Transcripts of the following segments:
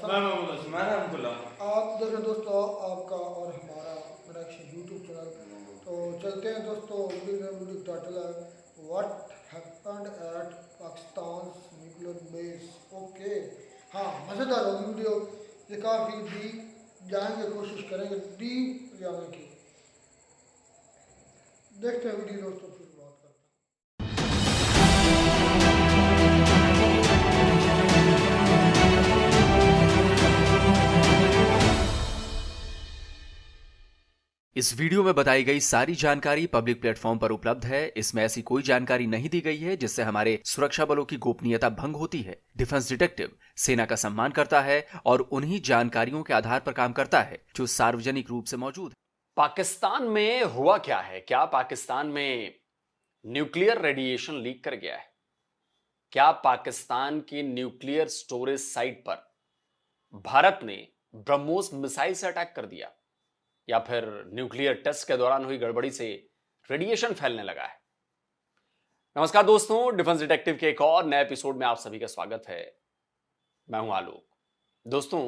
आप देखो दोस्तों, आपका और हमारा कनेक्शन यूट्यूब चैनल। तो चलते हैं दोस्तों, वीडियो टाइटल है what happened at Pakistan nuclear base. Okay, हाँ, मज़ेदार होगी वीडियो। ये काफ़ी डीप जाएंगे, कोशिश करेंगे डीप जाने की। देखते हैं वीडियो दोस्तों, फिर बात करते हैं। इस वीडियो में बताई गई सारी जानकारी पब्लिक प्लेटफॉर्म पर उपलब्ध है। इसमें ऐसी कोई जानकारी नहीं दी गई है जिससे हमारे सुरक्षा बलों की गोपनीयता भंग होती है। डिफेंस डिटेक्टिव सेना का सम्मान करता है और उन्हीं जानकारियों के आधार पर काम करता है जो सार्वजनिक रूप से मौजूद है। पाकिस्तान में हुआ क्या है? क्या पाकिस्तान में न्यूक्लियर रेडिएशन लीक कर गया है? क्या पाकिस्तान की न्यूक्लियर स्टोरेज साइट पर भारत ने ब्रह्मोस मिसाइल से अटैक कर दिया, या फिर न्यूक्लियर टेस्ट के दौरान हुई गड़बड़ी से रेडिएशन फैलने लगा है? नमस्कार दोस्तों, डिफेंस डिटेक्टिव के एक और नए एपिसोड में आप सभी का स्वागत है। मैं हूं आलोक। दोस्तों,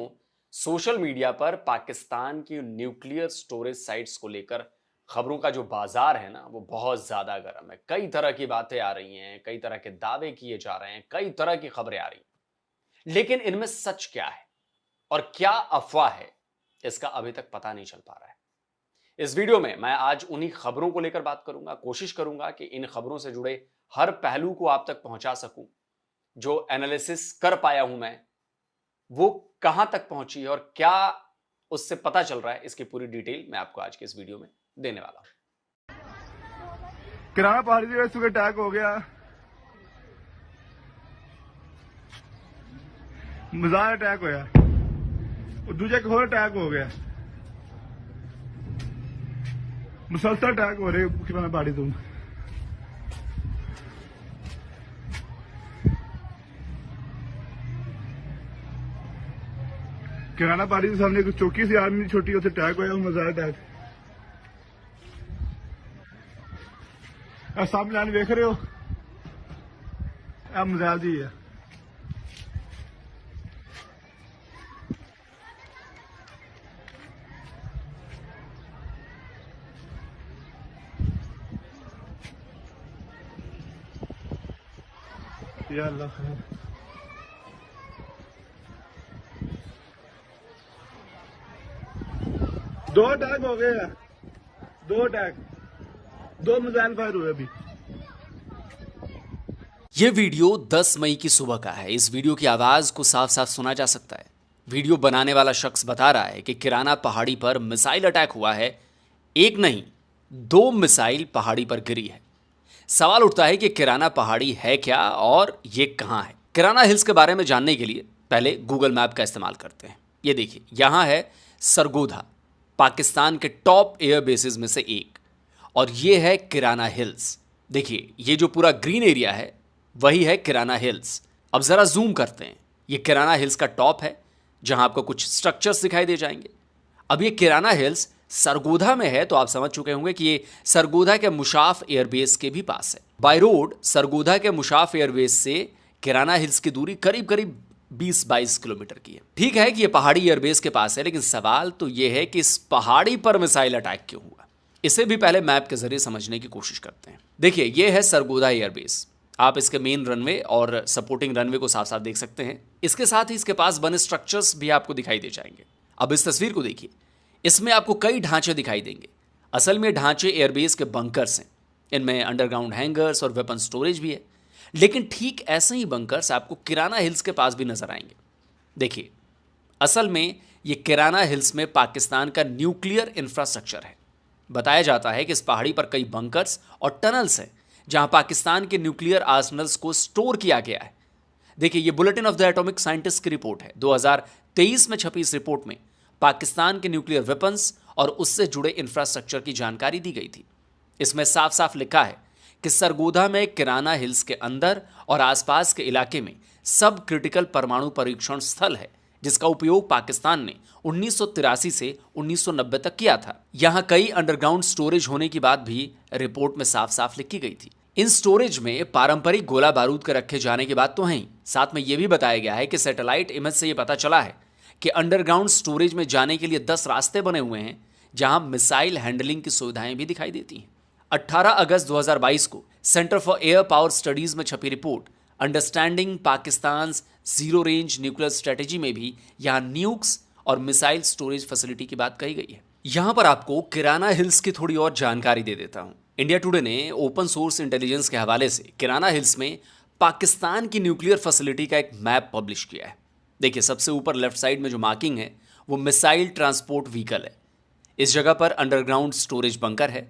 सोशल मीडिया पर पाकिस्तान की न्यूक्लियर स्टोरेज साइट्स को लेकर खबरों का जो बाजार है ना, वो बहुत ज्यादा गर्म है। कई तरह की बातें आ रही हैं, कई तरह के दावे किए जा रहे हैं, कई तरह की खबरें आ रही हैं, लेकिन इनमें सच क्या है और क्या अफवाह है, इसका अभी तक पता नहीं चल पा रहा है। इस वीडियो में मैं आज उन्हीं खबरों को लेकर बात करूंगा। कोशिश करूंगा कि इन खबरों से जुड़े हर पहलू को आप तक पहुंचा सकूं। जो एनालिसिस कर पाया हूं मैं, वो कहां तक पहुंची है और क्या उससे पता चल रहा है, इसकी पूरी डिटेल मैं आपको आज के इस वीडियो में देने वाला हूं। किराना पहाड़ी से सुबह अटैक हो गया, मजार अटैक होया और दूजा एक और अटैक हो गया। मुसलसल अटैक हो रहे किराना पहाड़ी तो। किराना पहाड़ी के सामने एक चौकी सी आर्मी छोटी उसे अटैक होया, मजार अटैक। सामने आने देख रहे हो, मजाल जी है। या अल्लाह खैर। दो अटैक हो गए हैं, दो अटैक, दो मिसाइल फायर हुए अभी। यह वीडियो 10 मई की सुबह का है। इस वीडियो की आवाज को साफ साफ सुना जा सकता है। वीडियो बनाने वाला शख्स बता रहा है कि किराना पहाड़ी पर मिसाइल अटैक हुआ है। एक नहीं, 2 मिसाइल पहाड़ी पर गिरी है। सवाल उठता है कि किराना पहाड़ी है क्या और ये कहां है। किराना हिल्स के बारे में जानने के लिए पहले गूगल मैप का इस्तेमाल करते हैं। ये देखिए, यहां है सरगोधा, पाकिस्तान के टॉप एयर बेसिस में से एक, और ये है किराना हिल्स। देखिए, ये जो पूरा ग्रीन एरिया है वही है किराना हिल्स। अब जरा जूम करते हैं। ये किराना हिल्स का टॉप है, जहां आपको कुछ स्ट्रक्चर्स दिखाई दे जाएंगे। अब ये किराना हिल्स सरगोधा में है, तो आप समझ चुके होंगे कि ये सरगोधा के मुशाफ एयरबेस के भी पास है। बाय रोड सरगोधा के मुशाफ एयरबेस से किराना हिल्स की दूरी करीब करीब 20-22 किलोमीटर की है। ठीक है कि ये पहाड़ी एयरबेस के पास है, लेकिन सवाल तो ये है कि इस पहाड़ी पर मिसाइल अटैक क्यों हुआ। इसे भी पहले मैप के जरिए समझने की कोशिश करते हैं। देखिए, ये है सरगोधा एयरबेस। आप इसके मेन रनवे और सपोर्टिंग रनवे को साफ साफ देख सकते हैं। इसके साथ ही इसके पास बने स्ट्रक्चर्स भी आपको दिखाई दे जाएंगे। अब इस तस्वीर को देखिए, इसमें आपको कई ढांचे दिखाई देंगे। असल में ढांचे एयरबेस के बंकर्स हैं। इनमें अंडरग्राउंड हैंगर्स और वेपन स्टोरेज भी है। लेकिन ठीक ऐसे ही बंकर्स आपको किराना हिल्स के पास भी नजर आएंगे। देखिए, असल में ये किराना हिल्स में पाकिस्तान का न्यूक्लियर इंफ्रास्ट्रक्चर है। बताया जाता है कि इस पहाड़ी पर कई बंकर्स और टनल्स हैं जहां पाकिस्तान के न्यूक्लियर आर्सनल्स को स्टोर किया गया है। देखिए, ये bulletin of the atomic scientist की रिपोर्ट है। 2023 में छपी इस रिपोर्ट में पाकिस्तान के न्यूक्लियर वेपन्स और उससे जुड़े इंफ्रास्ट्रक्चर की जानकारी दी गई थी। इसमें साफ साफ लिखा है कि सरगोधा में किराना हिल्स के अंदर और आसपास के इलाके में सब क्रिटिकल परमाणु परीक्षण स्थल है, जिसका उपयोग पाकिस्तान ने 1983 से 1990 तक किया था। यहां कई अंडरग्राउंड स्टोरेज होने की बात भी रिपोर्ट में साफ साफ लिखी गई थी। इन स्टोरेज में पारंपरिक गोला बारूद के रखे जाने की बात तो है ही, साथ में यह भी बताया गया है कि सैटेलाइट इमेज से यह पता चला है कि अंडरग्राउंड स्टोरेज में जाने के लिए 10 रास्ते बने हुए हैं, जहां मिसाइल हैंडलिंग की सुविधाएं भी दिखाई देती हैं। 18 अगस्त 2022 को centre for air power studies में छपी report understanding Pakistan zero range nuclear strategy में भी यहां न्यूक्स और मिसाइल स्टोरेज फैसिलिटी की बात कही गई है। यहां पर आपको किराना हिल्स की थोड़ी और जानकारी दे देता हूं। इंडिया टुडे ने ओपन सोर्स इंटेलिजेंस के हवाले से किराना हिल्स में पाकिस्तान की न्यूक्लियर फैसिलिटी का एक मैप पब्लिश किया है। देखिए, सबसे ऊपर लेफ्ट साइड में जो मार्किंग है वो मिसाइल ट्रांसपोर्ट व्हीकल है। इस जगह पर अंडरग्राउंड स्टोरेज बंकर है,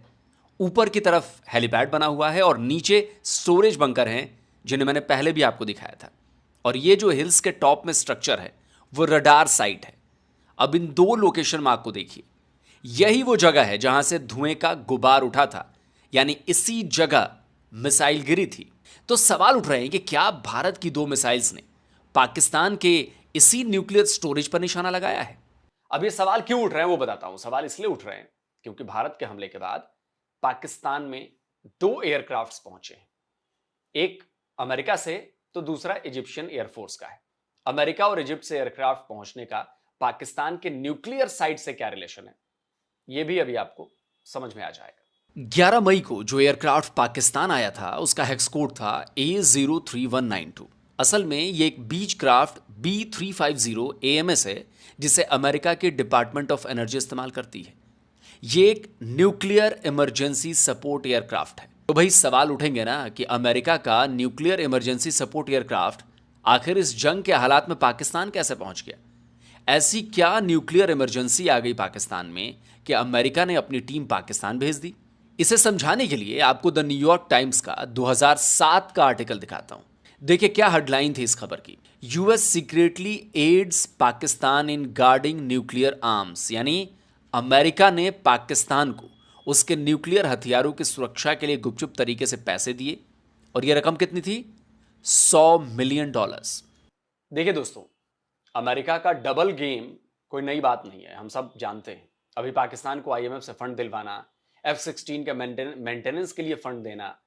ऊपर की तरफ हेलीपैड बना हुआ है और नीचे स्टोरेज बंकर हैं जिन्हें मैंने पहले भी आपको दिखाया था। और ये जो हिल्स के टॉप में स्ट्रक्चर है वो रडार साइट है। अब इन 2 लोकेशन मार्क को देखिए, यही वो जगह है जहां से धुएं का गुबार उठा था, यानी इसी जगह मिसाइल गिरी थी। तो सवाल उठ रहे हैं कि क्या भारत की 2 मिसाइल्स ने पाकिस्तान के इसी न्यूक्लियर स्टोरेज पर निशाना लगाया है? अब ये सवाल क्यों उठ रहे हैं वो बताता हूं। सवाल इसलिए उठ रहे हैं क्योंकि भारत के हमले के बाद पाकिस्तान में 2 एयरक्राफ्ट्स पहुंचे हैं, एक अमेरिका से तो दूसरा इजिप्शियन एयरफोर्स का है। अमेरिका और इजिप्ट से एयरक्राफ्ट पहुंचने का पाकिस्तान के न्यूक्लियर साइट से क्या रिलेशन है, यह भी अभी आपको समझ में आ जाएगा। 11 मई को जो एयरक्राफ्ट पाकिस्तान आया था उसका हेक्स कोड था A03192। असल में ये एक बीच क्राफ्ट B350 AMS है जिसे अमेरिका के डिपार्टमेंट ऑफ एनर्जी इस्तेमाल करती है। ये एक न्यूक्लियर इमरजेंसी सपोर्ट एयरक्राफ्ट है। तो भाई सवाल उठेंगे ना कि अमेरिका का न्यूक्लियर इमरजेंसी सपोर्ट एयरक्राफ्ट आखिर इस जंग के हालात में पाकिस्तान कैसे पहुंच गया? ऐसी क्या न्यूक्लियर इमरजेंसी आ गई पाकिस्तान में कि अमेरिका ने अपनी टीम पाकिस्तान भेज दी? इसे समझाने के लिए आपको द न्यूयॉर्क टाइम्स का 2007 का आर्टिकल दिखाता हूं। देखिए क्या हेडलाइन थी इस खबर की। यूएस सीक्रेटली एड्स पाकिस्तान इन गार्डिंग न्यूक्लियर आर्म्स, यानी अमेरिका ने पाकिस्तान को उसके न्यूक्लियर हथियारों की सुरक्षा के लिए गुपचुप तरीके से पैसे दिए, और यह रकम कितनी थी? $100 मिलियन। देखिए दोस्तों, अमेरिका का डबल गेम कोई नई बात नहीं है, हम सब जानते हैं। अभी पाकिस्तान को IMF से फंड दिलवाना, F-16 के मेंटेनेंस के लिए फंड देना,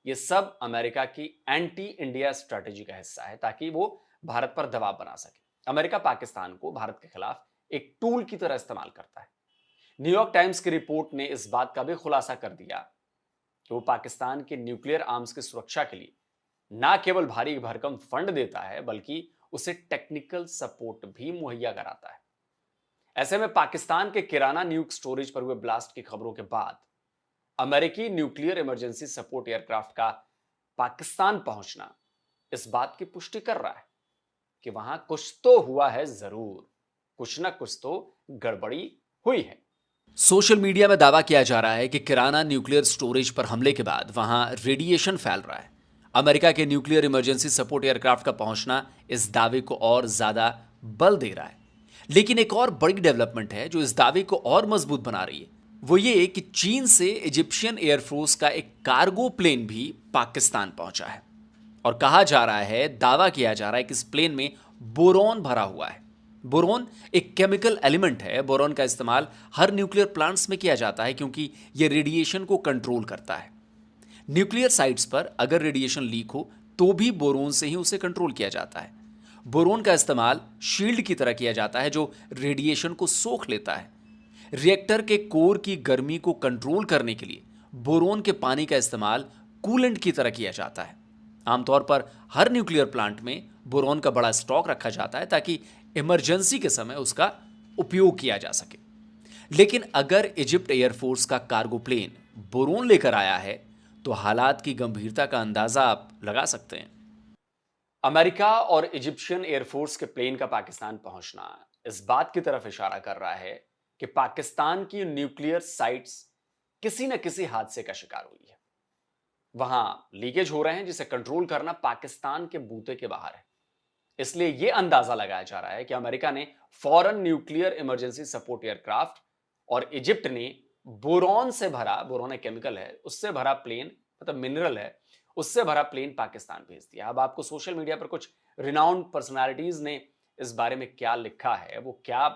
ये सब अमेरिका की एंटी इंडिया स्ट्रैटेजी का हिस्सा है ताकि वो भारत पर दबाव बना सके। अमेरिका पाकिस्तान को भारत के खिलाफ एक टूल की तरह इस्तेमाल करता है। न्यूयॉर्क टाइम्स की रिपोर्ट ने इस बात का भी खुलासा कर दिया कि वो पाकिस्तान के न्यूक्लियर आर्म्स की सुरक्षा के लिए ना केवल भारी भरकम फंड देता है बल्कि उसे टेक्निकल सपोर्ट भी मुहैया कराता है। ऐसे में पाकिस्तान के किराना न्यूक स्टोरेज पर हुए ब्लास्ट की खबरों के बाद अमेरिकी न्यूक्लियर इमरजेंसी सपोर्ट एयरक्राफ्ट का पाकिस्तान पहुंचना इस बात की पुष्टि कर रहा है कि वहां कुछ तो हुआ है, जरूर कुछ ना कुछ तो गड़बड़ी हुई है। सोशल मीडिया में दावा किया जा रहा है कि किराना न्यूक्लियर स्टोरेज पर हमले के बाद वहां रेडिएशन फैल रहा है। अमेरिका के न्यूक्लियर इमरजेंसी सपोर्ट एयरक्राफ्ट का पहुंचना इस दावे को और ज्यादा बल दे रहा है। लेकिन एक और बड़ी डेवलपमेंट है जो इस दावे को और मजबूत बना रही है, वो ये कि चीन से इजिप्शियन एयरफोर्स का एक कार्गो प्लेन भी पाकिस्तान पहुंचा है। और कहा जा रहा है, दावा किया जा रहा है कि इस प्लेन में बोरॉन भरा हुआ है। बोरॉन एक केमिकल एलिमेंट है। बोरॉन का इस्तेमाल हर न्यूक्लियर प्लांट्स में किया जाता है क्योंकि यह रेडिएशन को कंट्रोल करता है। न्यूक्लियर साइट्स पर अगर रेडिएशन लीक हो तो भी बोरॉन से ही उसे कंट्रोल किया जाता है। बोरॉन का इस्तेमाल शील्ड की तरह किया जाता है जो रेडिएशन को सोख लेता है। रिएक्टर के कोर की गर्मी को कंट्रोल करने के लिए बोरॉन के पानी का इस्तेमाल कूलेंट की तरह किया जाता है। आमतौर पर हर न्यूक्लियर प्लांट में बोरॉन का बड़ा स्टॉक रखा जाता है ताकि इमरजेंसी के समय उसका उपयोग किया जा सके। लेकिन अगर इजिप्ट एयरफोर्स का कार्गो प्लेन बोरॉन लेकर आया है तो हालात की गंभीरता का अंदाजा आप लगा सकते हैं। अमेरिका और इजिप्शियन एयरफोर्स के प्लेन का पाकिस्तान पहुंचना इस बात की तरफ इशारा कर रहा है कि पाकिस्तान की न्यूक्लियर साइट्स किसी न किसी हादसे का शिकार हुई है। वहां लीकेज हो रहे हैं जिसे कंट्रोल करना पाकिस्तान के बूते के बाहर है। इसलिए यह अंदाजा लगाया जा रहा है कि अमेरिका ने फौरन न्यूक्लियर इमरजेंसी सपोर्ट एयरक्राफ्ट और इजिप्ट ने बोरॉन से भरा, बोरॉन एक केमिकल है, उससे भरा प्लेन, मतलब मिनरल है, उससे भरा प्लेन पाकिस्तान भेज दिया। अब आपको सोशल मीडिया पर कुछ रिनाउंड पर्सनालिटीज ने इस बारे में क्या लिखा है, वो क्या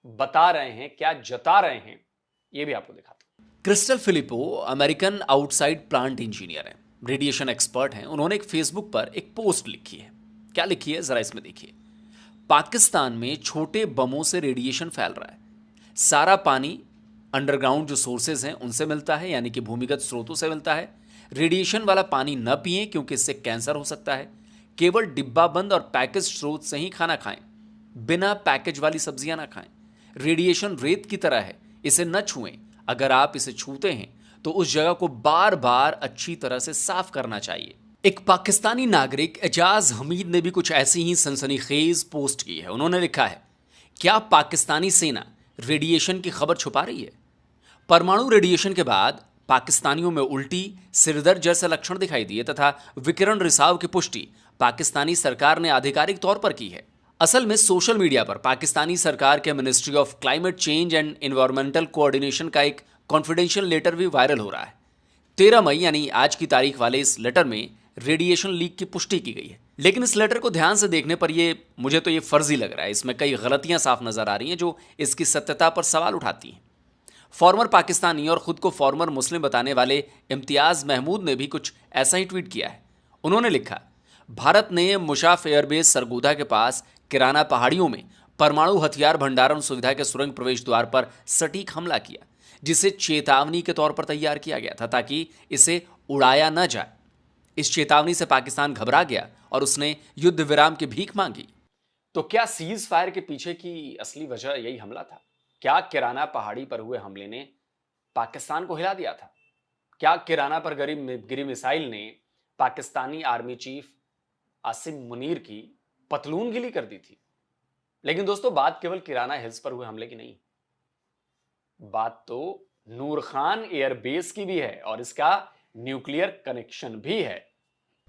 बता रहे हैं, क्या जता रहे हैं, ये भी आपको दिखाता हूं। Crystal Filippo American outside plant engineer हैं, रेडिएशन एक्सपर्ट हैं। उन्होंने एक फेसबुक पर एक पोस्ट लिखी है। क्या लिखी है जरा इसमें देखिए। पाकिस्तान में छोटे बमों से रेडिएशन फैल रहा है। सारा पानी अंडरग्राउंड जो सोर्सेज हैं उनसे मिलता है, यानी कि भूमिगत स्रोतों से मिलता है। रेडिएशन वाला पानी न पिएं क्योंकि इससे कैंसर हो सकता है। केवल डिब्बा बंद और पैकेज स्रोत से ही खाना खाएं, बिना पैकेज वाली सब्जियां ना खाएं। रेडिएशन रेत की तरह है, इसे न छुएं। अगर आप इसे छूते हैं तो उस जगह को बार बार अच्छी तरह से साफ करना चाहिए। एक पाकिस्तानी नागरिक एजाज हमीद ने भी कुछ ऐसी ही सनसनीखेज पोस्ट की है। उन्होंने लिखा है, क्या पाकिस्तानी सेना रेडिएशन की खबर छुपा रही है? परमाणु रेडिएशन के बाद पाकिस्तानियों में उल्टी, सिरदर्द जैसे लक्षण दिखाई दिए तथा विकिरण रिसाव की पुष्टि पाकिस्तानी सरकार ने आधिकारिक तौर पर की है। असल में सोशल मीडिया पर पाकिस्तानी सरकार के ministry of climate change and environmental coordination का एक कॉन्फिडेंशियल लेटर भी वायरल हो रहा है। 13 मई यानी आज की तारीख वाले इस लेटर में रेडिएशन लीक की पुष्टि की गई है। लेकिन इस लेटर को ध्यान से देखने पर मुझे तो ये फर्जी लग रहा है। इसमें कई गलतियां साफ नजर आ रही हैं जो इसकी सत्यता पर सवाल उठाती हैं। फॉर्मर पाकिस्तानी और खुद को फॉर्मर मुस्लिम बताने वाले इम्तियाज महमूद ने भी कुछ ऐसा ही ट्वीट किया है। उन्होंने लिखा, भारत ने मुशाफ एयरबेस सरगोधा के पास किराना पहाड़ियों में परमाणु हथियार भंडारण सुविधा के सुरंग प्रवेश द्वार पर सटीक हमला किया, जिसे चेतावनी के तौर पर तैयार किया गया था ताकि इसे उड़ाया न जाए। इस चेतावनी से पाकिस्तान घबरा गया और उसने युद्ध विराम की भीख मांगी। तो क्या सीज फायर के पीछे की असली वजह यही हमला था? क्या किराना पहाड़ी पर हुए हमले ने पाकिस्तान को हिला दिया था? क्या किराना पर गिरी मिसाइल ने पाकिस्तानी आर्मी चीफ आसिम मुनीर की पतलून गीली कर दी थी? लेकिन दोस्तों, बात केवल किराना हिल्स पर हुए हमले की नहीं, बात तो नूर खान एयरबेस की भी है और इसका न्यूक्लियर कनेक्शन भी है।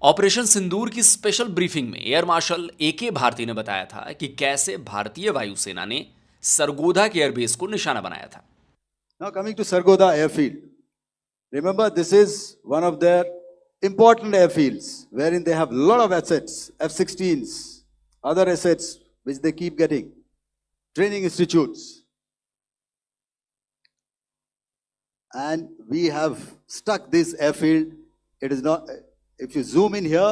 ऑपरेशन सिंदूर की स्पेशल ब्रीफिंग में एयर मार्शल AK भारती ने बताया था कि कैसे भारतीय वायुसेना ने सरगोधा के एयरबेस को निशाना बनाया था। Now coming to Sargodha airfield, remember this is one of their important airfields wherein they have a lot of assets, F-16s, other assets which they keep getting, training institutes. And we have stuck this airfield. It is not, if you zoom in here,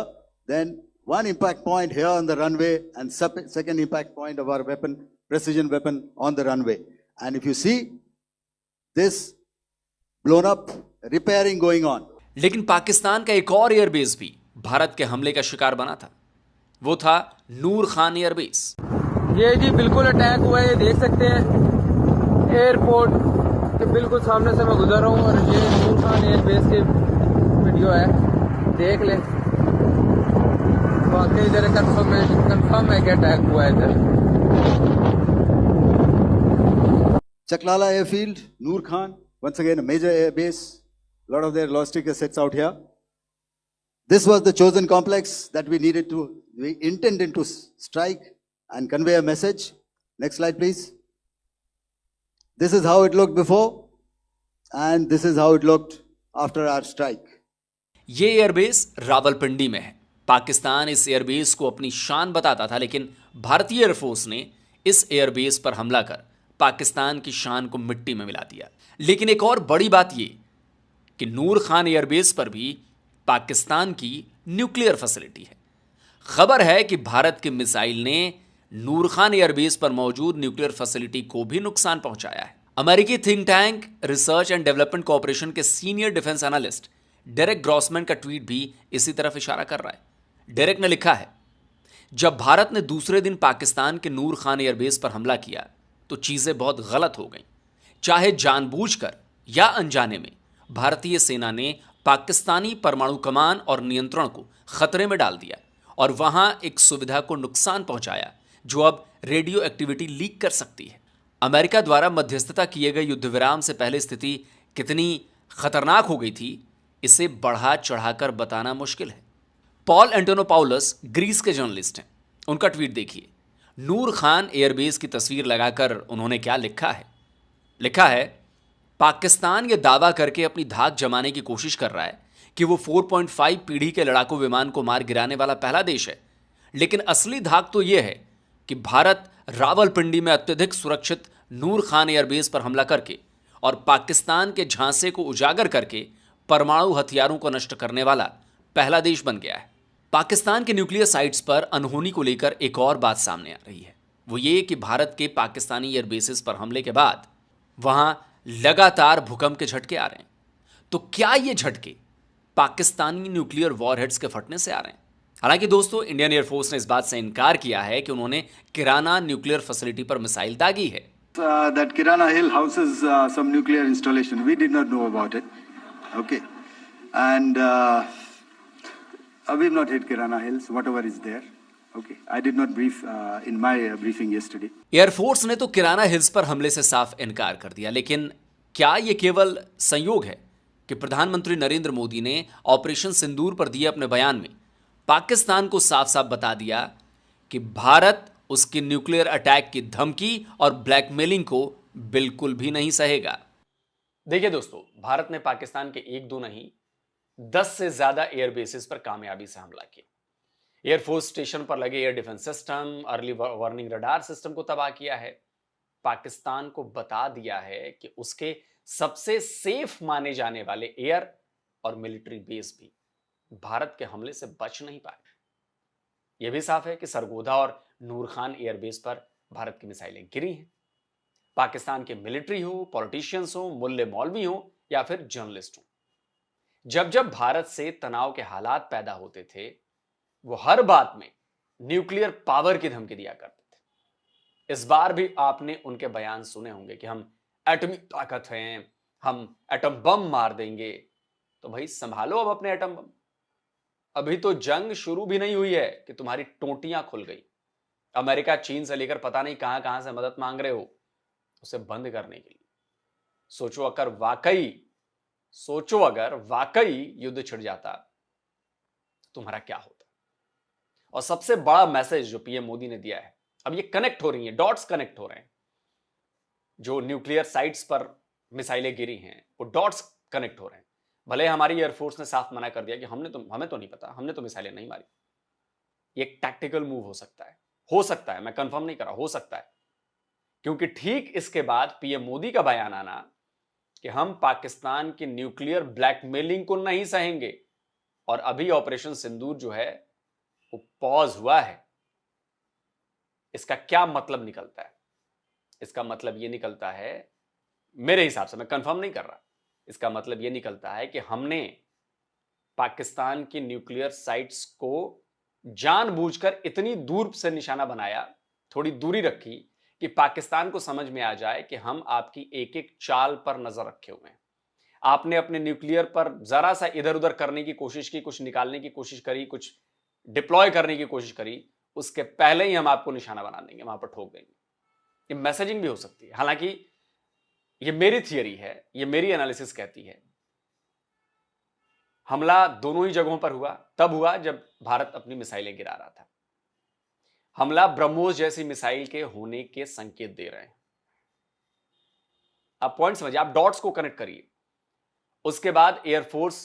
then one impact point here on the runway and second impact point of our weapon, precision weapon on the runway. And if you see this blown up, repairing going on. लेकिन पाकिस्तान का एक और airbase भी भारत के हमले का शिकार बना था। वो था नूर खान एयरबेस। ये जी बिल्कुल अटैक हुआ है, ये देख सकते हैं एयरपोर्ट के बिल्कुल सामने से मैं गुजर रहा हूँ और ये नूर खान एयरबेस की वीडियो है, देख लें। वाकई इधर कंफर्म है कि अटैक हुआ है इधर। Chaklala airfield, Noor Khan, once again a major air base, a lot of their logistic assets out here. This was the chosen complex that we intended to strike and convey a message. Next slide, please. This is how it looked before, and this is how it looked after our strike. ये airbase Rawalpindi में है। पाकिस्तान इस airbase को अपनी शान बताता था, लेकिन भारतीय एयरफोर्स ने इस एयरबेस पर हमला कर पाकिस्तान की शान को मिट्टी में मिला दिया। लेकिन एक और बड़ी बात ये कि नूर खान एयरबेस पर भी पाकिस्तान की न्यूक्लियर फैसिलिटी है। खबर है कि भारत की मिसाइल ने नूर खान एयरबेस पर मौजूद न्यूक्लियर फैसिलिटी को भी नुकसान पहुंचाया है। अमेरिकी think tank research and development corporation के senior defence analyst Derek Grossman का ट्वीट भी इसी तरफ इशारा कर रहा है। डेरेक ने लिखा है, जब भारत ने दूसरे दिन पाकिस्तान के नूर खान एयरबेस पर हमला किया तो चीजें बहुत गलत हो गईं। चाहे जानबूझकर या अनजाने में भारतीय सेना ने पाकिस्तानी परमाणु कमान और नियंत्रण को खतरे में डाल दिया और वहां एक सुविधा को नुकसान पहुंचाया जो अब रेडियो एक्टिविटी लीक कर सकती है। अमेरिका द्वारा मध्यस्थता किए गए युद्ध विराम से पहले स्थिति कितनी खतरनाक हो गई थी, इसे बढ़ा चढ़ाकर बताना मुश्किल है। पॉल एंटोनोपाउलस ग्रीस के जर्नलिस्ट हैं, उनका ट्वीट देखिए। नूर खान एयरबेस की तस्वीर लगाकर उन्होंने क्या लिखा है? लिखा है, पाकिस्तान ये दावा करके अपनी धाक जमाने की कोशिश कर रहा है कि वो 4.5 पीढ़ी के लड़ाकू विमान को मार गिराने वाला पहला देश है, लेकिन असली धाक तो ये है कि भारत रावलपिंडी में अत्यधिक सुरक्षित नूर खान एयरबेस पर हमला करके और पाकिस्तान के झांसे को उजागर करके परमाणु हथियारों को नष्ट करने वाला पहला देश बन गया है। पाकिस्तान के न्यूक्लियर साइट्स पर अनहोनी को लेकर एक और बात सामने आ रही है। वो ये कि भारत के पाकिस्तानी एयरबेसेस पर हमले के बाद वहां लगातार भूकंप के झटके आ रहे हैं। तो क्या ये झटके पाकिस्तानी न्यूक्लियर वॉरहेड्स के फटने से आ रहे हैं? हालांकि दोस्तों, इंडियन एयरफोर्स ने इस बात से इनकार किया है कि उन्होंने किराना न्यूक्लियर फैसिलिटी पर मिसाइल दागी है। That Kirana Hill houses some nuclear installation. We did not know about it. Okay. And we've not hit Kirana Hills, whatever is there. Okay. I did not brief in my briefing yesterday. Air force ने तो किराना hills पर हमले से साफ इनकार कर दिया, लेकिन क्या ये केवल संयोग है कि प्रधानमंत्री नरेंद्र मोदी ने ऑपरेशन सिंदूर पर दिए अपने बयान में पाकिस्तान को साफ साफ बता दिया कि भारत उसकी न्यूक्लियर अटैक की धमकी और ब्लैकमेलिंग को बिल्कुल भी नहीं सहेगा। देखिए दोस्तों, भारत ने पाकिस्तान के 1-2 नहीं 10 से ज्यादा एयरबेसेस पर कामयाबी से हमला किया। एयरफोर्स स्टेशन पर लगे air defence system, early warning radar system को तबाह किया है। पाकिस्तान को बता दिया है कि उसके सबसे सेफ माने जाने वाले एयर और मिलिट्री बेस भी भारत के हमले से बच नहीं पाए। यह भी साफ है कि सरगोधा और नूर खान एयरबेस पर भारत की मिसाइलें गिरी हैं। पाकिस्तान के मिलिट्री हो, पॉलिटिशियंस हो, मुल्ले मौलवी हो या फिर जर्नलिस्ट हो, जब जब भारत से तनाव के हालात पैदा होते थे, वो हर बात में न्यूक्लियर पावर की धमकी दिया करते थे। इस बार भी आपने उनके बयान सुने होंगे कि हम एटमी ताकत हैं, हम एटम बम मार देंगे। तो भाई संभालो अब अपने एटम बम। अभी तो जंग शुरू भी नहीं हुई है कि तुम्हारी टोटियां खुल गई। अमेरिका, चीन से लेकर पता नहीं कहां कहां से मदद मांग रहे हो उसे बंद करने के लिए। सोचो अगर वाकई युद्ध छिड़ जाता तुम्हारा क्या होता। और सबसे बड़ा मैसेज जो पीएम मोदी ने दिया है, अब ये कनेक्ट हो रही है, डॉट्स कनेक्ट हो रहे हैं। जो न्यूक्लियर साइट्स पर मिसाइलें गिरी हैं वो डॉट्स कनेक्ट हो रहे हैं। भले हमारी एयरफोर्स ने साफ मना कर दिया कि हमें तो नहीं पता, हमने तो मिसाइलें नहीं मारी। ये एक टैक्टिकल मूव हो सकता है, मैं कंफर्म नहीं कर रहा, हो सकता है, क्योंकि ठीक इसके बाद पीएम मोदी का बयान आना कि हम पाकिस्तान की न्यूक्लियर ब्लैकमेलिंग को नहीं सहेंगे। और अभी ऑपरेशन सिंदूर जो है वो पॉज हुआ है। इसका क्या मतलब निकलता है? इसका मतलब यह निकलता है, मेरे हिसाब से, मैं कंफर्म नहीं कर रहा, इसका मतलब यह निकलता है कि हमने पाकिस्तान की न्यूक्लियर साइट्स को जानबूझकर इतनी दूर से निशाना बनाया, थोड़ी दूरी रखी कि पाकिस्तान को समझ में आ जाए कि हम आपकी एक एक चाल पर नजर रखे हुए हैं। आपने अपने न्यूक्लियर पर जरा सा इधर उधर करने की कोशिश की, कुछ निकालने की कोशिश करी, कुछ डिप्लॉय करने की कोशिश करी, उसके पहले ही हम आपको निशाना बना देंगे, वहां पर ठोक देंगे। ये मैसेजिंग भी हो सकती है। हालांकि ये मेरी थियरी है, ये मेरी एनालिसिस कहती है हमला दोनों ही जगहों पर हुआ। तब हुआ जब भारत अपनी मिसाइलें गिरा रहा था। हमला ब्रह्मोस जैसी मिसाइल के होने के संकेत दे रहे हैं। आप पॉइंट समझिए, आप डॉट्स को कनेक्ट करिए। उसके बाद एयरफोर्स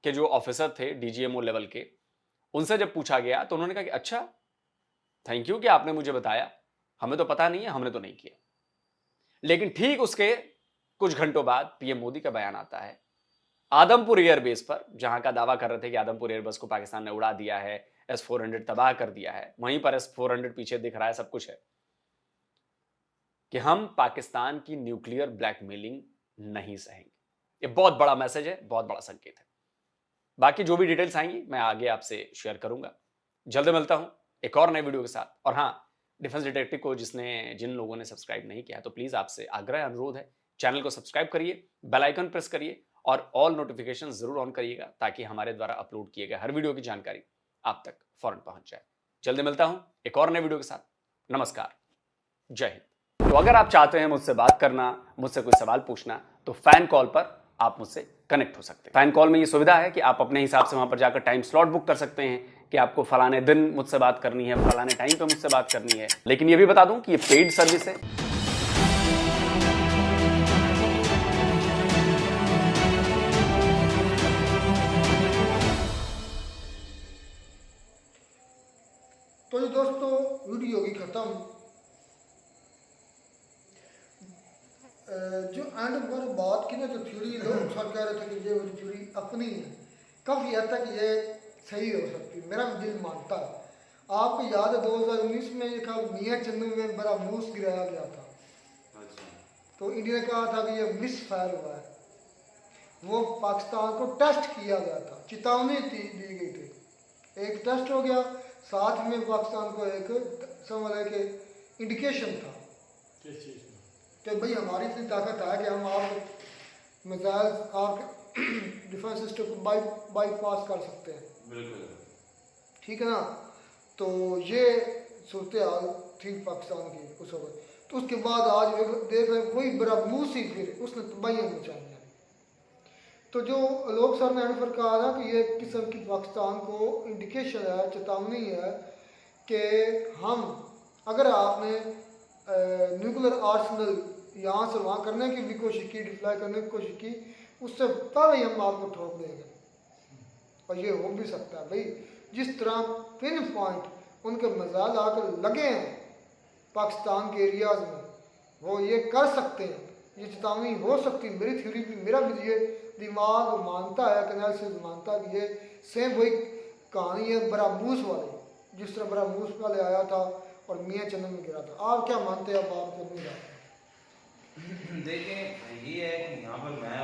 के जो ऑफिसर थे डीजीएमओ लेवल के, उनसे जब पूछा गया तो उन्होंने कहा कि अच्छा, थैंक यू कि आपने मुझे बताया, हमें तो पता नहीं है, हमने तो नहीं किया। लेकिन ठीक उसके कुछ घंटों बाद पीएम मोदी का बयान आता है आदमपुर एयरबेस पर, जहां का दावा कर रहे थे कि आदमपुर एयरबेस को पाकिस्तान ने उड़ा दिया है, S-400 तबाह कर दिया है, वहीं पर S-400 पीछे दिख रहा है, सब कुछ है, कि हम पाकिस्तान की न्यूक्लियर ब्लैकमेलिंग नहीं सहेंगे। ये बहुत बड़ा मैसेज है, बहुत बड़ा संकेत है। बाकी जो भी डिटेल्स आएंगी मैं आगे आपसे शेयर करूंगा। जल्द मिलता हूं एक और नए वीडियो के साथ। और हाँ, डिफेंस डिटेक्टिव को जिन लोगों ने सब्सक्राइब नहीं किया तो प्लीज आपसे आग्रह अनुरोध है, चैनल को सब्सक्राइब करिए, बेल आइकन प्रेस करिए और ऑल नोटिफिकेशन जरूर ऑन करिएगा, ताकि हमारे द्वारा अपलोड किए गए हर वीडियो की जानकारी आप तक फौरन पहुंच जाए। जल्दी मिलता हूं एक और नए वीडियो के साथ। नमस्कार, जय हिंद। तो अगर आप चाहते हैं मुझसे बात करना, मुझसे कोई सवाल पूछना, तो फैन कॉल पर आप मुझसे कनेक्ट हो सकते हैं। फैन कॉल में ये सुविधा है कि आप अपने हिसाब से वहां पर जाकर टाइम स्लॉट बुक कर सकते हैं कि आपको फलाने दिन मुझसे बात करनी है, फलाने टाइम पे मुझसे बात करनी है। लेकिन ये भी बता दूं कि ये पेड सर्विस है। तो ये दोस्तों वीडियो होगी खत्म। जो एंड पर बात की ना, जो थ्योरी लोग सब कह रहे थे कि ये वाली थ्योरी अपनी है, काफ़ी हद तक ये सही हो सकती है, मेरा दिल मानता है। आपको याद है 2019 में ये कहा मियाँ चंदू में बड़ा मूस गिराया गया था, तो इंडिया ने कहा था कि ये मिस फायर हुआ है। वो पाकिस्तान को टेस्ट किया गया था, चेतावनी दी गई थी, एक टेस्ट हो गया, साथ में पाकिस्तान को एक समझ कि इंडिकेशन था कि भाई हमारी इतनी ताकत है कि हम आप मिसाइल आप डिफेंस सिस्टम को बाईपास कर सकते हैं। बिल्कुल ठीक है ना। तो ये सूरत हाल थी पाकिस्तान की उस वक्त। तो उसके बाद आज देख रहे वही बड़ा मुँह सी फिर उसने तबाहियाँ मचाई हैं। तो जो लोग सर ने अनफर कहा ना कि ये किस्म की पाकिस्तान को इंडिकेशन है, चेतावनी है कि हम अगर आपने न्यूक्लियर आर्सनल यहाँ से वहाँ करने की भी कोशिश की, डिप्लॉय करने की कोशिश की, उससे पहले ही हम आपको ठोक देंगे। और ये हो भी सकता है भाई, जिस तरह पिन पॉइंट उनके मिसाइल आकर लगे हैं पाकिस्तान के एरियाज में, वो ये कर सकते हैं, ये चेतावनी हो सकती है। मेरी थ्योरी भी, मेरा भी ये दिमाग मानता है, एनालिसिस मानता है कि ये सेम वही कहानी है बरामूस वाली, जिस तरह बरामूस वाले आया था और मियाँ चंदन में गिरा था। आप क्या मानते हैं? अब आपको नहीं जाते। देखें, ये है कि यहाँ पर मैं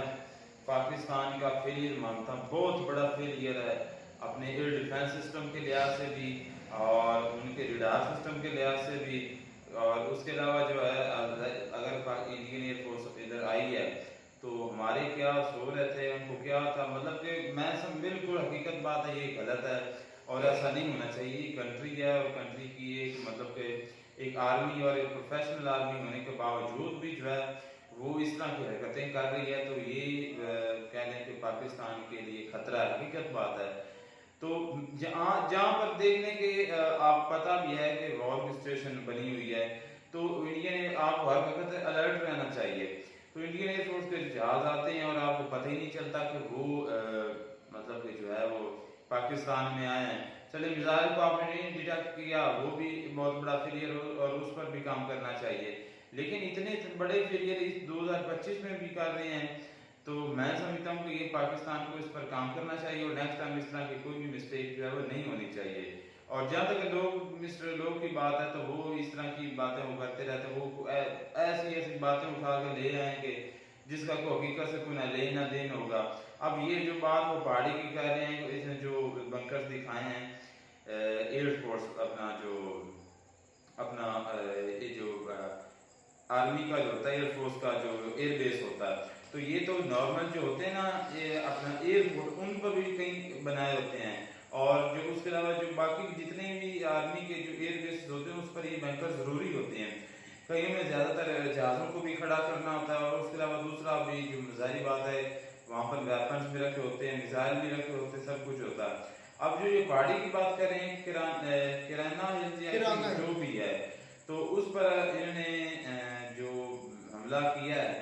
पाकिस्तान का फेलियर मानता हूँ, बहुत बड़ा फेलियर है अपने एयर डिफेंस सिस्टम के लिहाज से भी और उनके रडार सिस्टम के लिहाज से भी। और उसके अलावा जो है अगर इंडियन एयरफोर्स इधर आई है तो हमारे क्या सो रहे थे, उनको क्या था, मतलब कि मैं सब बिल्कुल हकीकत बात है, ये गलत है और ऐसा नहीं होना चाहिए। कंट्री है और कंट्री की एक मतलब कि एक आर्मी और एक प्रोफेशनल आर्मी होने के बावजूद भी जो है वो इस तरह की हरकतें कर रही है, तो ये कह लें कि पाकिस्तान के लिए खतरा है, हकीकत बात है। तो जहाँ पर देखने के आप पता भी है कि वॉर सिचुएशन बनी हुई है, तो इंडियन आपको हर वक्त अलर्ट रहना चाहिए। तो इंडियन एयरफोर्स के जहाज आते हैं और आपको पता ही नहीं चलता कि वो मतलब कि जो है वो पाकिस्तान में आए हैं। चले मिसाइल को आपने नहीं डिटेक्ट किया, वो भी बहुत बड़ा फेलियर हो और उस पर भी काम करना चाहिए। लेकिन इतने बड़े फेलियर इस 2025 में भी कर रहे हैं, तो मैं समझता हूँ कि ये पाकिस्तान को इस पर काम करना चाहिए और नेक्स्ट टाइम इस तरह की कोई भी मिस्टेक जो है वो नहीं होनी चाहिए। और जहाँ तक लोग की बात है, तो वो इस तरह की बातें वो करते रहते हैं, वो ऐसी बातें उठा के ले आएंगे जिसका कोई हकीकत से कोई ना ले ना देन होगा। अब ये जो बात वो पहाड़ी की कह रहे हैं, इसमें जो बंकर्स दिखाए हैं एयरफोर्स अपना ये जो आर्मी का जो होता है, एयरफोर्स का जो एयरबेस होता है, तो ये तो नॉर्मल जो होते हैं ना ये अपना एयरपोर्ट, उन पर भी कहीं बनाए होते हैं। और जो उसके अलावा जो बाकी जितने भी आर्मी के जो एयरबेस होते हैं उस पर ये बैंकर जरूरी होते हैं। कहीं में ज्यादातर जहाजों को भी खड़ा करना होता है और उसके अलावा दूसरा भी जो जाहिर बात है वहाँ पर वेपन्स भी रखे होते हैं, मिसाइल भी रखे होते हैं, सब कुछ होता है। अब जो ये पहाड़ी की बात कर रहे हैं किराना जो भी है, तो उस पर इन्होंने जो हमला किया है,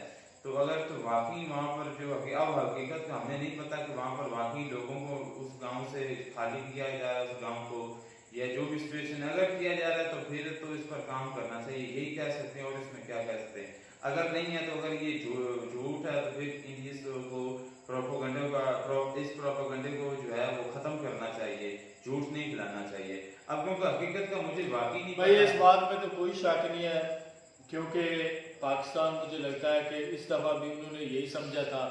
तो अगर तो वाकई वहाँ पर जो अब हकीकत का हमें नहीं पता कि वहाँ पर वाकई लोगों को उस गांव से खाली किया जा रहा है, उस गांव को या जो भी सिचुएशन अगर किया जा रहा है, तो फिर तो इस पर काम करना चाहिए, यही कह सकते हैं। और इसमें क्या कह सकते हैं, अगर नहीं है तो अगर ये झूठ है तो फिर इस प्रोपेगेंडे को जो है वो खत्म करना चाहिए, झूठ नहीं फैलाना चाहिए। अब क्योंकि हकीकत का मुझे वाकई नहीं भाई इस बात में तो कोई शक नहीं है, क्योंकि पाकिस्तान मुझे लगता है कि इस दफ़ा भी उन्होंने यही समझा था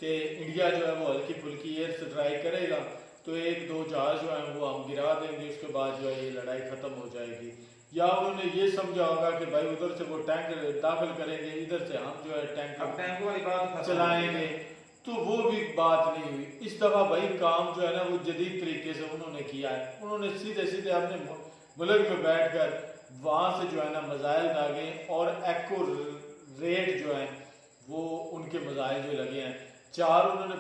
कि इंडिया जो है वो हल्की फुल्की एयर स्ट्राइक करेगा तो एक दो जहाज जो है वो हम गिरा देंगे, उसके बाद जो है ये लड़ाई ख़त्म हो जाएगी। या उन्होंने ये समझा होगा कि भाई उधर से वो टैंक दाखिल करेंगे, इधर से हम जो है टैंक वाली बात चलाएंगे, तो वो भी बात नहीं हुई। इस दफ़ा भाई काम जो है ना वो जदीद तरीके से उन्होंने किया है। उन्होंने सीधे सीधे अपने मुल्क में बैठ कर वहाँ से जो है ना मिसाइल दागे और एक्यूरेट जो है वो उनके मिसाइल जो लगे हैं, 4 उन्होंने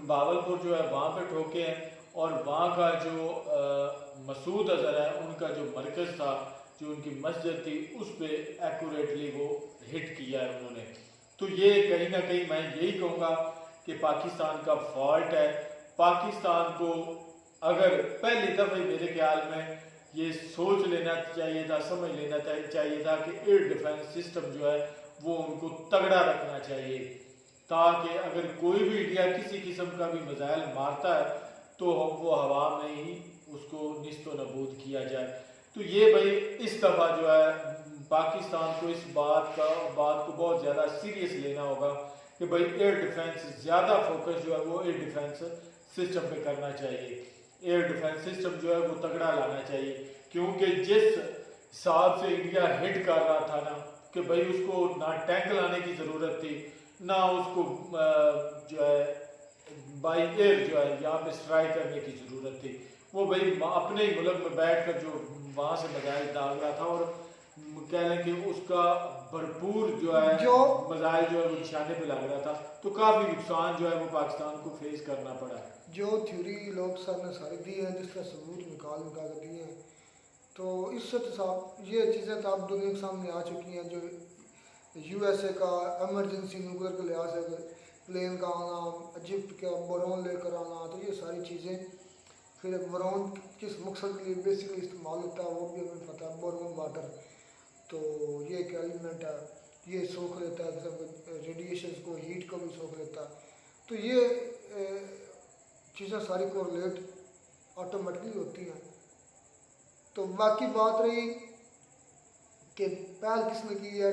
बावलपुर जो है वहाँ पे ठोके हैं और वहाँ का जो मसूद अजहर है उनका जो मरकज़ था, जो उनकी मस्जिद थी, उस पर एक्यूरेटली वो हिट किया है उन्होंने। तो ये कहीं ना कहीं मैं यही कहूँगा कि पाकिस्तान का फॉल्ट है। पाकिस्तान को अगर पहली दफ़े मेरे ख्याल में ये सोच लेना चाहिए था, समझ लेना चाहिए था कि एयर डिफेंस सिस्टम जो है वो उनको तगड़ा रखना चाहिए, ताकि अगर कोई भी इंडिया किसी किस्म का भी मिसाइल मारता है तो वो हवा में ही उसको निस्तो नबूद किया जाए। तो ये भाई इस दफ़ा जो है पाकिस्तान को इस बात को बहुत ज़्यादा सीरियस लेना होगा कि भाई एयर डिफेंस ज़्यादा फोकस जो है वो एयर डिफेंस सिस्टम पे करना चाहिए। एयर डिफेंस सिस्टम जो है वो तगड़ा लाना चाहिए, क्योंकि जिस हिसाब से इंडिया हिट कर रहा था ना कि भाई उसको ना टैंक लाने की ज़रूरत थी, ना उसको जो है बाई एयर जो है यहाँ पे स्ट्राइक करने की ज़रूरत थी। वो भाई अपने ही मुल्क में बैठ कर जो वहाँ से मिसाइल दाग रहा था, और कह लें कि उसका भरपूर जो है मिसाइल जो है वो निशाने पे लग रहा था, तो काफ़ी नुकसान जो है वो पाकिस्तान को फेस करना पड़ा। जो थ्योरी लोग सर ने सारी दी हैं, जिसका सबूत निकाल कर दिए हैं, तो इससे तो साहब ये चीज़ें तो अब दुनिया के सामने आ चुकी हैं। जो USA का एमरजेंसी न्यूक्लियर के लिहाज से प्लेन का आना, इजिप्ट का बोरोन लेकर आना, तो ये सारी चीज़ें, फिर बोरोन किस मकसद के लिए बेसिकली इस्तेमाल होता है वो भी हमें पता है। बोरोन वाटर, तो ये एक एलिमेंट है, ये सोख लेता है रेडिएशन को, हीट को भी सोख लेता है। तो ये चीज़ें सारी कोरिलेट ऑटोमेटिकली होती हैं। तो बाकी बात रही कि पहल किसने की है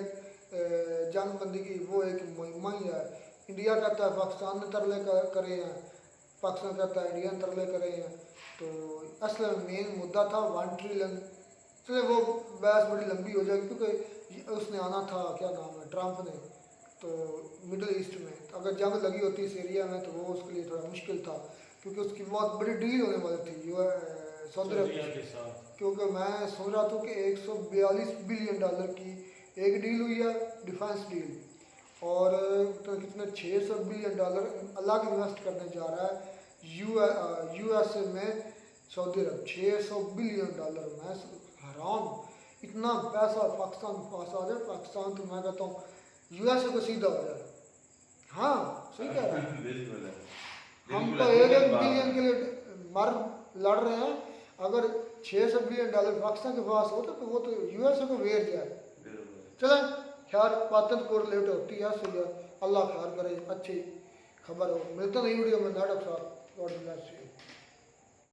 जंग बंदी की, वो एक मुहिम ही है। इंडिया कहता है पाकिस्तान ने तरले करे हैं, पाकिस्तान कहता है इंडिया ने तरले करे हैं। तो असल में मेन मुद्दा था 1 ट्रिलियन। चले वो बहस बड़ी लंबी हो जाएगी, क्योंकि उसने आना था, क्या नाम है, ट्रंप ने, तो मिडल ईस्ट में। तो अगर जंग लगी होती इस एरिया में तो वो उसके लिए थोड़ा मुश्किल था, क्योंकि उसकी बहुत बड़ी डील होने वाली थी सऊदी अरब के साथ। क्योंकि मैं सुन रहा था कि $142 बिलियन की एक डील हुई है, डिफेंस डील, और तो कितने $600 बिलियन अलग इन्वेस्ट करने जा रहा है USA में सऊदी अरब। $600 बिलियन, मैं हैरान, इतना पैसा पाकिस्तान के पास आ जाए, पाकिस्तान तो मैं कहता हूँ USA को सीधा हो जाए। हाँ सही कह रहा है। हम तो 1 बिलियन के लिए लड़ रहे हैं, अगर $600 बिलियन पाकिस्तान के पास होता तो वो तो USA को वेर जाए। चले खैर बातें को लेट होती है, सही है, अल्लाह खैर करे, अच्छी खबर हो। मिलता नहीं वीडियो में, नाटक साथ। God bless you.